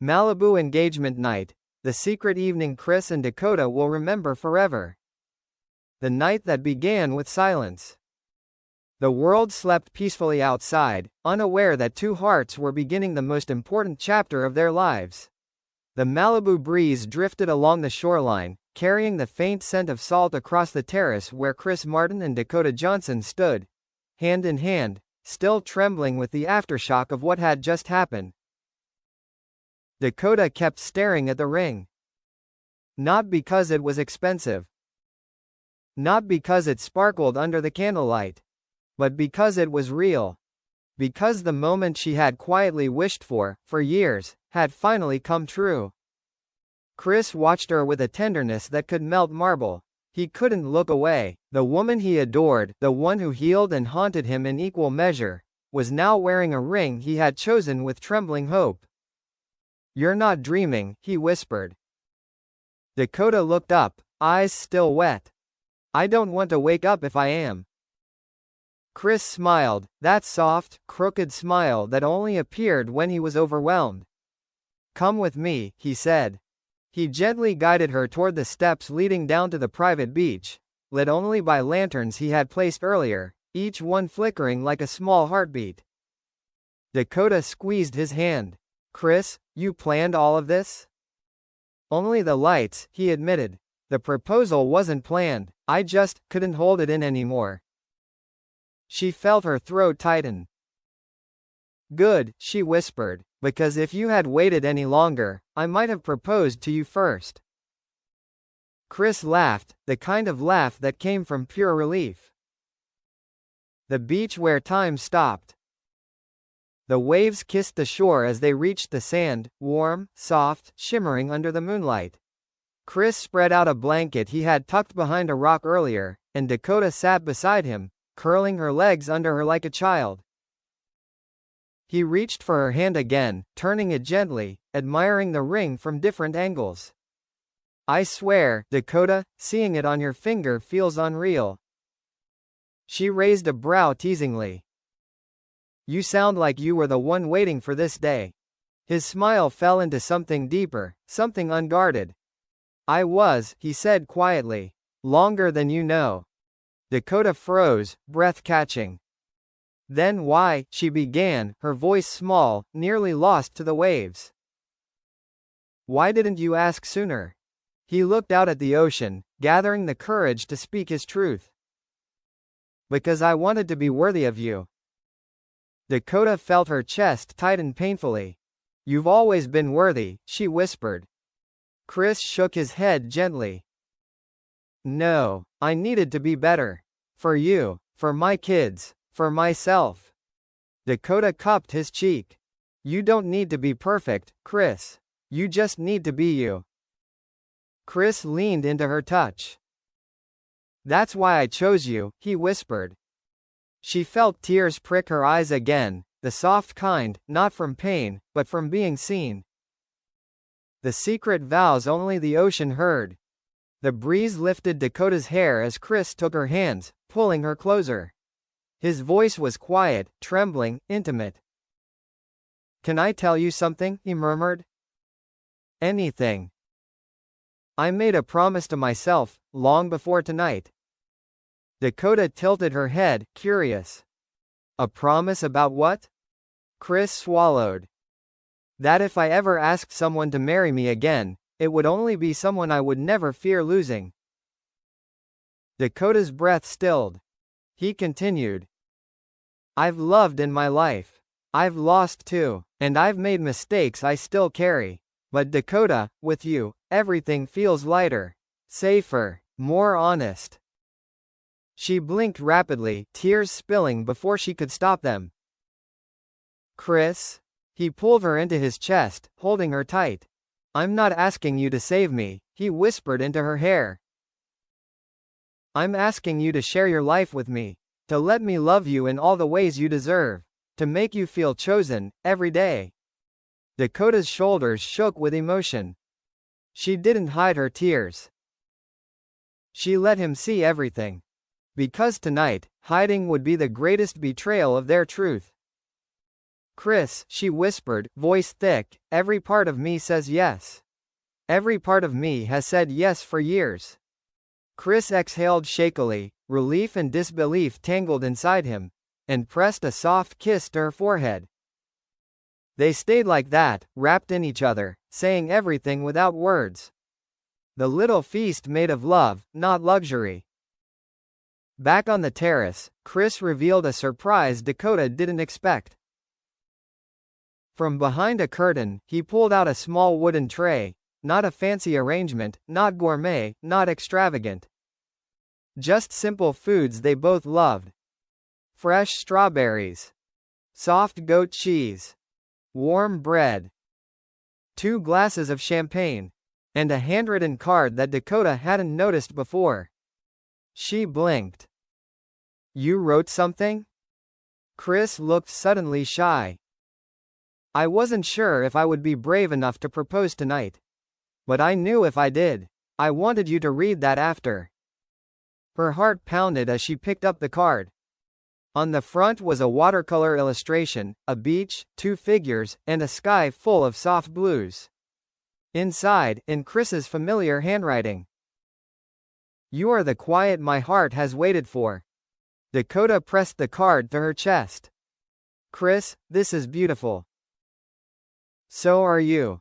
Malibu engagement night, the secret evening Chris and Dakota will remember forever. The night that began with silence. The world slept peacefully outside, unaware that two hearts were beginning the most important chapter of their lives. The Malibu breeze drifted along the shoreline, carrying the faint scent of salt across the terrace where Chris Martin and Dakota Johnson stood, hand in hand, still trembling with the aftershock of what had just happened. Dakota kept staring at the ring. Not because it was expensive. Not because it sparkled under the candlelight. But because it was real. Because the moment she had quietly wished for years, had finally come true. Chris watched her with a tenderness that could melt marble. He couldn't look away. The woman he adored, the one who healed and haunted him in equal measure, was now wearing a ring he had chosen with trembling hope. "You're not dreaming," he whispered. Dakota looked up, eyes still wet. "I don't want to wake up if I am." Chris smiled, that soft, crooked smile that only appeared when he was overwhelmed. "Come with me," he said. He gently guided her toward the steps leading down to the private beach, lit only by lanterns he had placed earlier, each one flickering like a small heartbeat. Dakota squeezed his hand. "Chris, you planned all of this?" "Only the lights," he admitted. "The proposal wasn't planned, I just couldn't hold it in anymore." She felt her throat tighten. "Good," she whispered, "because if you had waited any longer, I might have proposed to you first." Chris laughed, the kind of laugh that came from pure relief. The beach where time stopped. The waves kissed the shore as they reached the sand, warm, soft, shimmering under the moonlight. Chris spread out a blanket he had tucked behind a rock earlier, and Dakota sat beside him, curling her legs under her like a child. He reached for her hand again, turning it gently, admiring the ring from different angles. "I swear, Dakota, seeing it on your finger feels unreal." She raised a brow teasingly. "You sound like you were the one waiting for this day." His smile fell into something deeper, something unguarded. "I was," he said quietly. "Longer than you know." Dakota froze, breath catching. "Then why," she began, her voice small, nearly lost to the waves. "Why didn't you ask sooner?" He looked out at the ocean, gathering the courage to speak his truth. "Because I wanted to be worthy of you." Dakota felt her chest tighten painfully. "You've always been worthy," she whispered. Chris shook his head gently. "No, I needed to be better. For you, for my kids, for myself." Dakota cupped his cheek. "You don't need to be perfect, Chris. You just need to be you." Chris leaned into her touch. "That's why I chose you," he whispered. She felt tears prick her eyes again, the soft kind, not from pain, but from being seen. The secret vows only the ocean heard. The breeze lifted Dakota's hair as Chris took her hands, pulling her closer. His voice was quiet, trembling, intimate. "Can I tell you something?" he murmured. "Anything." "I made a promise to myself, long before tonight." Dakota tilted her head, curious. "A promise about what?" Chris swallowed. "That if I ever asked someone to marry me again, it would only be someone I would never fear losing." Dakota's breath stilled. He continued. "I've loved in my life. I've lost too, and I've made mistakes I still carry. But Dakota, with you, everything feels lighter, safer, more honest." She blinked rapidly, tears spilling before she could stop them. "Chris?" He pulled her into his chest, holding her tight. "I'm not asking you to save me," he whispered into her hair. "I'm asking you to share your life with me. To let me love you in all the ways you deserve. To make you feel chosen, every day." Dakota's shoulders shook with emotion. She didn't hide her tears. She let him see everything. Because tonight, hiding would be the greatest betrayal of their truth. Chris, she whispered, voice thick, every part of me says yes. Every part of me has said yes for years. Chris exhaled shakily, relief and disbelief tangled inside him, and pressed a soft kiss to her forehead. They stayed like that, wrapped in each other, saying everything without words. The little feast made of love, not luxury. Back on the terrace, Chris revealed a surprise Dakota didn't expect. From behind a curtain, he pulled out a small wooden tray, not a fancy arrangement, not gourmet, not extravagant. Just simple foods they both loved. Fresh strawberries. Soft goat cheese. Warm bread. 2 glasses of champagne. And a handwritten card that Dakota hadn't noticed before. She blinked. You wrote something? Chris looked suddenly shy. I wasn't sure if I would be brave enough to propose tonight. But I knew if I did, I wanted you to read that after. Her heart pounded as she picked up the card. On the front was a watercolor illustration, a beach, 2 figures, and a sky full of soft blues. Inside, in Chris's familiar handwriting. You are the quiet my heart has waited for. Dakota pressed the card to her chest. Chris, this is beautiful. So are you.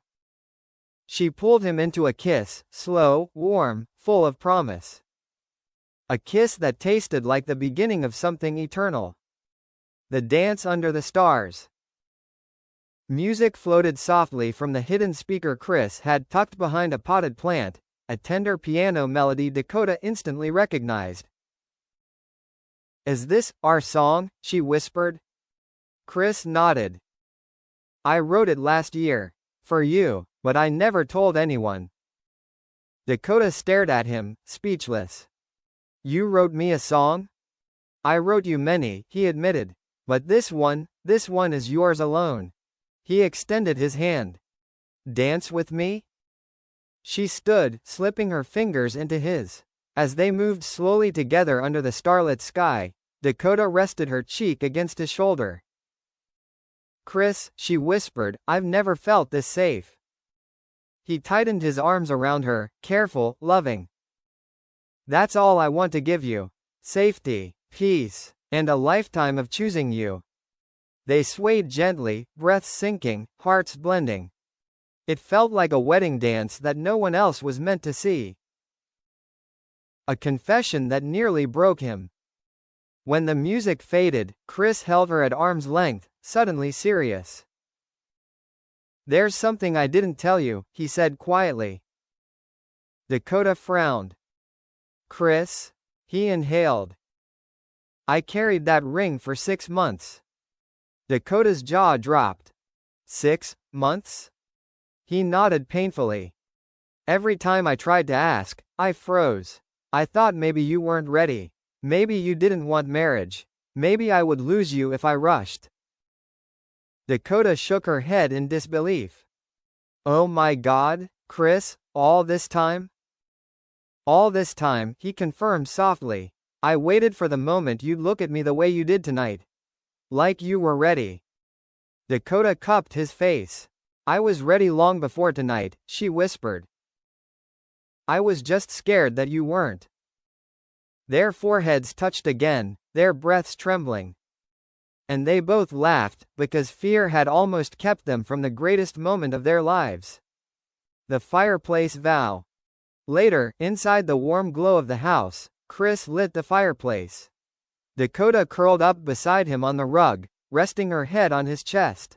She pulled him into a kiss, slow, warm, full of promise. A kiss that tasted like the beginning of something eternal. The dance under the stars. Music floated softly from the hidden speaker Chris had tucked behind a potted plant, a tender piano melody Dakota instantly recognized. Is this our song? She whispered. Chris nodded. I wrote it last year. For you, but I never told anyone. Dakota stared at him, speechless. You wrote me a song? I wrote you many, he admitted. But this one is yours alone. He extended his hand. Dance with me? She stood, slipping her fingers into his. As they moved slowly together under the starlit sky, Dakota rested her cheek against his shoulder. Chris, she whispered, I've never felt this safe. He tightened his arms around her, careful, loving. That's all I want to give you. Safety, peace, and a lifetime of choosing you. They swayed gently, breaths sinking, hearts blending. It felt like a wedding dance that no one else was meant to see. A confession that nearly broke him. When the music faded, Chris held her at arm's length, suddenly serious. There's something I didn't tell you, he said quietly. Dakota frowned. Chris? He inhaled. I carried that ring for 6 months. Dakota's jaw dropped. 6 months? He nodded painfully. Every time I tried to ask, I froze. I thought maybe you weren't ready. Maybe you didn't want marriage. Maybe I would lose you if I rushed. Dakota shook her head in disbelief. Oh my God, Chris, all this time? All this time, he confirmed softly. I waited for the moment you'd look at me the way you did tonight. Like you were ready. Dakota cupped his face. I was ready long before tonight, she whispered. I was just scared that you weren't. Their foreheads touched again, their breaths trembling. And they both laughed, because fear had almost kept them from the greatest moment of their lives. The fireplace vow. Later, inside the warm glow of the house, Chris lit the fireplace. Dakota curled up beside him on the rug, resting her head on his chest.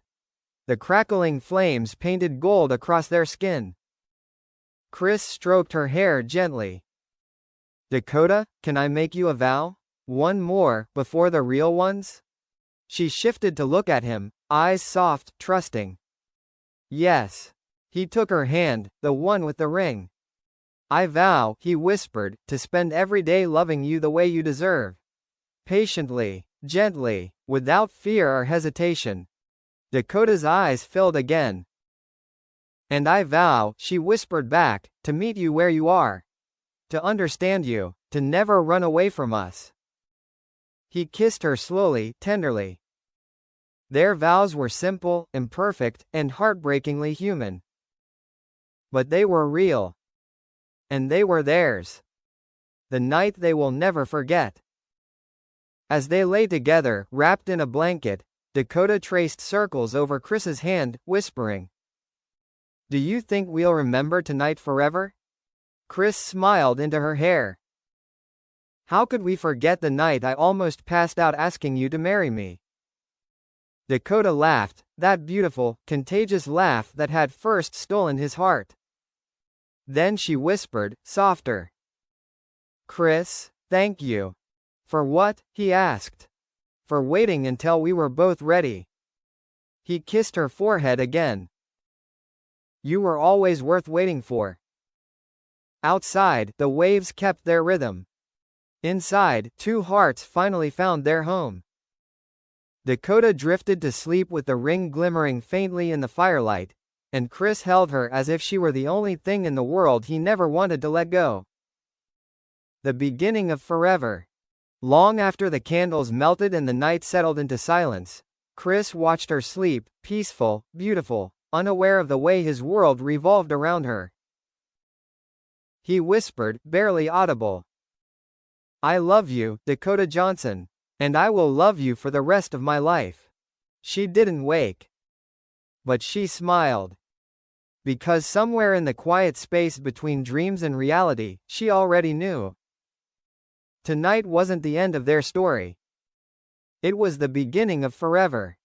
The crackling flames painted gold across their skin. Chris stroked her hair gently. Dakota, can I make you a vow? One more, before the real ones? She shifted to look at him, eyes soft, trusting. Yes. He took her hand, the one with the ring. I vow, he whispered, to spend every day loving you the way you deserve. Patiently, gently, without fear or hesitation. Dakota's eyes filled again. And I vow, she whispered back, to meet you where you are. To understand you, to never run away from us. He kissed her slowly, tenderly. Their vows were simple, imperfect, and heartbreakingly human. But they were real. And they were theirs. The night they will never forget. As they lay together, wrapped in a blanket, Dakota traced circles over Chris's hand, whispering, "Do you think we'll remember tonight forever?" Chris smiled into her hair. "How could we forget the night I almost passed out asking you to marry me?" Dakota laughed, that beautiful, contagious laugh that had first stolen his heart. Then she whispered, softer, "Chris, thank you." "For what?" he asked. "For waiting until we were both ready." He kissed her forehead again. "You were always worth waiting for." Outside, the waves kept their rhythm. Inside, two hearts finally found their home. Dakota drifted to sleep with the ring glimmering faintly in the firelight, and Chris held her as if she were the only thing in the world he never wanted to let go. The beginning of forever. Long after the candles melted and the night settled into silence, Chris watched her sleep, peaceful, beautiful, unaware of the way his world revolved around her. He whispered, barely audible, "I love you, Dakota Johnson. And I will love you for the rest of my life." She didn't wake. But she smiled. Because somewhere in the quiet space between dreams and reality, she already knew. Tonight wasn't the end of their story. It was the beginning of forever.